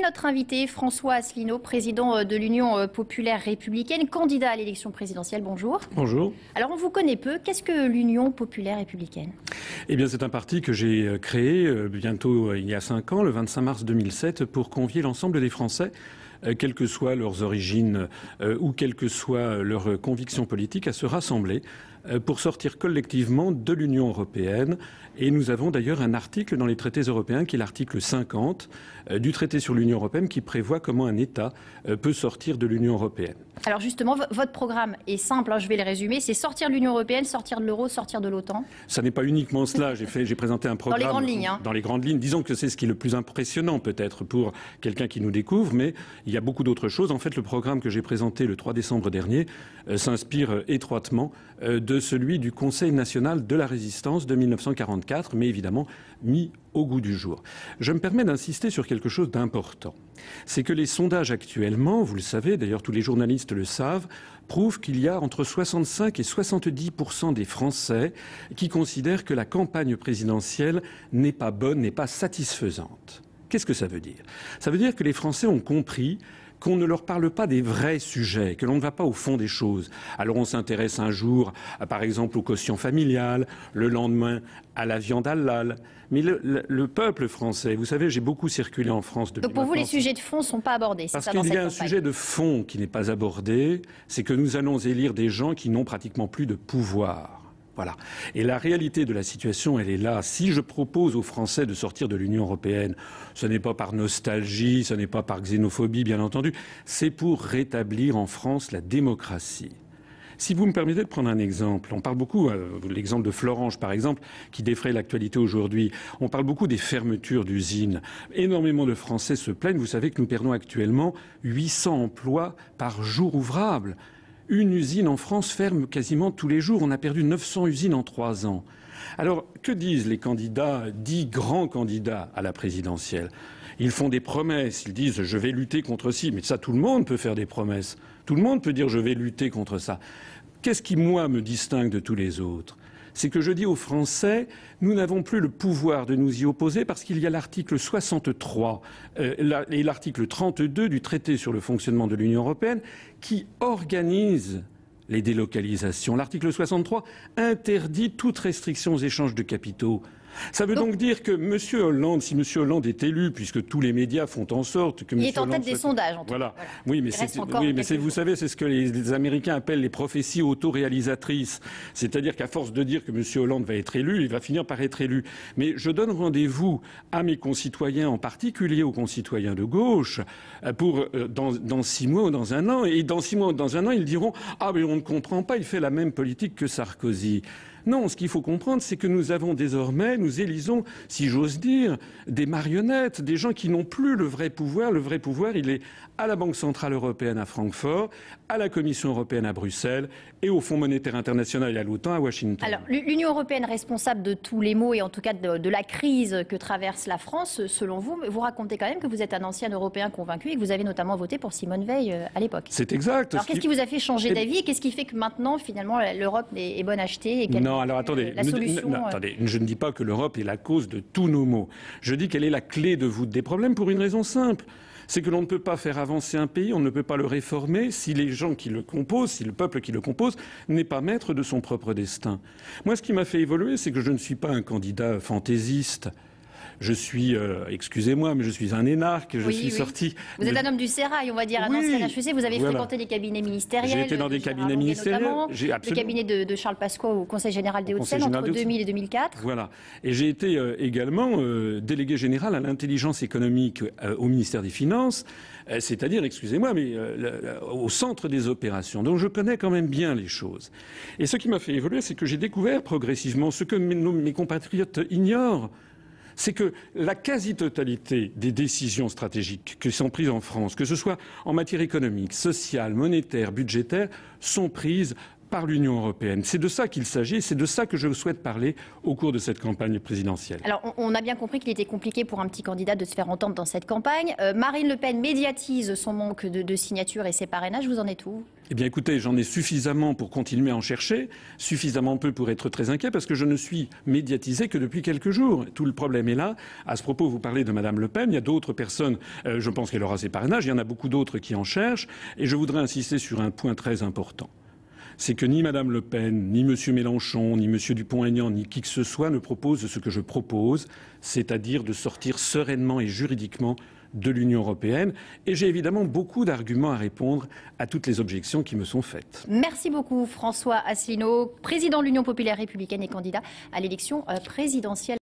notre invité, François Asselineau, président de l'Union populaire républicaine, candidat à l'élection présidentielle. Bonjour. Bonjour. Alors, on vous connaît peu. Qu'est-ce que l'Union populaire républicaine? Eh bien, c'est un parti que j'ai créé bientôt il y a 5 ans, le 25 mars 2007, pour convier l'ensemble des Français, quelles que soient leurs origines ou quelles que soient leurs convictions politiques, à se rassembler pour sortir collectivement de l'Union européenne. Et nous avons d'ailleurs un article dans les traités européens, qui est l'article 50 du traité sur l'Union européenne, qui prévoit comment un État peut sortir de l'Union européenne. Alors justement, votre programme est simple, je vais le résumer, c'est sortir de l'Union européenne, sortir de l'euro, sortir de l'OTAN. Ça n'est pas uniquement cela, j'ai présenté un programme... Dans les grandes lignes. Dans les grandes lignes. Disons que c'est ce qui est le plus impressionnant peut-être pour quelqu'un qui nous découvre, mais il y a beaucoup d'autres choses. En fait, le programme que j'ai présenté le 3 décembre dernier s'inspire étroitement de celui du Conseil national de la résistance de 1944, mais évidemment mis au goût du jour. Je me permets d'insister sur quelque chose d'important. C'est que les sondages actuellement, vous le savez, d'ailleurs tous les journalistes le savent, prouvent qu'il y a entre 65 et 70% des Français qui considèrent que la campagne présidentielle n'est pas bonne, n'est pas satisfaisante. Qu'est-ce que ça veut dire? Ça veut dire que les Français ont compris qu'on ne leur parle pas des vrais sujets, que l'on ne va pas au fond des choses. Alors on s'intéresse un jour, par exemple, au quotient familial, le lendemain à la viande halal. Mais le peuple français, vous savez, j'ai beaucoup circulé en France depuis. Donc pour vous, les sujets de fond ne sont pas abordés, c'est ça, dans cette campagne? Parce qu'il y a un sujet de fond qui n'est pas abordé, c'est que nous allons élire des gens qui n'ont pratiquement plus de pouvoir. Voilà. Et la réalité de la situation, elle est là. Si je propose aux Français de sortir de l'Union européenne, ce n'est pas par nostalgie, ce n'est pas par xénophobie, bien entendu. C'est pour rétablir en France la démocratie. Si vous me permettez de prendre un exemple, on parle beaucoup, l'exemple de Florange par exemple, qui défraie l'actualité aujourd'hui, on parle beaucoup des fermetures d'usines. Énormément de Français se plaignent. Vous savez que nous perdons actuellement 800 emplois par jour ouvrable. Une usine en France ferme quasiment tous les jours. On a perdu 900 usines en 3 ans. Alors, que disent les candidats, dits grands candidats à la présidentielle? Ils font des promesses. Ils disent « je vais lutter contre ci ». Mais ça, tout le monde peut faire des promesses. Tout le monde peut dire « je vais lutter contre ça ». Qu'est-ce qui, moi, me distingue de tous les autres? C'est que je dis aux Français, nous n'avons plus le pouvoir de nous y opposer parce qu'il y a l'article 63 et l'article 32 du traité sur le fonctionnement de l'Union européenne qui organisent les délocalisations. L'article 63 interdit toute restriction aux échanges de capitaux. Ça veut donc dire que M. Hollande, si M. Hollande est élu, puisque tous les médias font en sorte que M. Il est en tête des sondages, en tout cas. Voilà. Oui, mais vous savez, c'est ce que les Américains appellent les prophéties autoréalisatrices. C'est-à-dire qu'à force de dire que M. Hollande va être élu, il va finir par être élu. Mais je donne rendez-vous à mes concitoyens, en particulier aux concitoyens de gauche, pour dans 6 mois ou dans 1 an. Et dans 6 mois ou dans 1 an, ils diront « Ah, mais on ne comprend pas, il fait la même politique que Sarkozy ». Non, ce qu'il faut comprendre, c'est que nous avons désormais, nous élisons, si j'ose dire, des marionnettes, des gens qui n'ont plus le vrai pouvoir. Le vrai pouvoir, il est à la Banque centrale européenne à Francfort, à la Commission européenne à Bruxelles et au Fonds monétaire international et à l'OTAN à Washington. Alors, l'Union européenne responsable de tous les maux et en tout cas de la crise que traverse la France, selon vous, vous racontez quand même que vous êtes un ancien Européen convaincu et que vous avez notamment voté pour Simone Veil à l'époque. C'est exact. Alors, qu'est-ce qui vous a fait changer d'avis et qu'est-ce qui fait que maintenant, finalement, l'Europe est bonne à acheter et Non, alors attendez, attendez, je ne dis pas que l'Europe est la cause de tous nos maux. Je dis qu'elle est la clé de voûte des problèmes pour une raison simple. C'est que l'on ne peut pas faire avancer un pays, on ne peut pas le réformer si les gens qui le composent, si le peuple qui le compose n'est pas maître de son propre destin. Moi, ce qui m'a fait évoluer, c'est que je ne suis pas un candidat fantaisiste. Je suis, excusez-moi, mais je suis un énarque. Je suis sorti. Vous êtes un homme du sérail, on va dire, un ancien HEC. Vous avez fréquenté les cabinets ministériels. J'ai été dans des cabinets ministériels. Le cabinet de Charles Pasqua au Conseil général des Hauts-de-Seine entre 2000 et 2004. Voilà. Et j'ai été également délégué général à l'intelligence économique au ministère des Finances, c'est-à-dire, excusez-moi, mais au centre des opérations. Donc je connais quand même bien les choses. Et ce qui m'a fait évoluer, c'est que j'ai découvert progressivement ce que mes compatriotes ignorent. C'est que la quasi-totalité des décisions stratégiques qui sont prises en France, que ce soit en matière économique, sociale, monétaire, budgétaire, sont prises par l'Union européenne. C'est de ça qu'il s'agit et c'est de ça que je souhaite parler au cours de cette campagne présidentielle. Alors, on a bien compris qu'il était compliqué pour un petit candidat de se faire entendre dans cette campagne. Marine Le Pen médiatise son manque de signatures et ses parrainages. Vous en êtes où ? Eh bien écoutez, j'en ai suffisamment pour continuer à en chercher, suffisamment peu pour être très inquiet, parce que je ne suis médiatisé que depuis quelques jours. Tout le problème est là. À ce propos, vous parlez de Madame Le Pen, il y a d'autres personnes, je pense qu'elle aura ses parrainages, il y en a beaucoup d'autres qui en cherchent, et je voudrais insister sur un point très important. C'est que ni Madame Le Pen, ni Monsieur Mélenchon, ni Monsieur Dupont-Aignan, ni qui que ce soit ne propose ce que je propose, c'est-à-dire de sortir sereinement et juridiquement de l'Union européenne. Et j'ai évidemment beaucoup d'arguments à répondre à toutes les objections qui me sont faites. Merci beaucoup François Asselineau, président de l'Union populaire républicaine et candidat à l'élection présidentielle.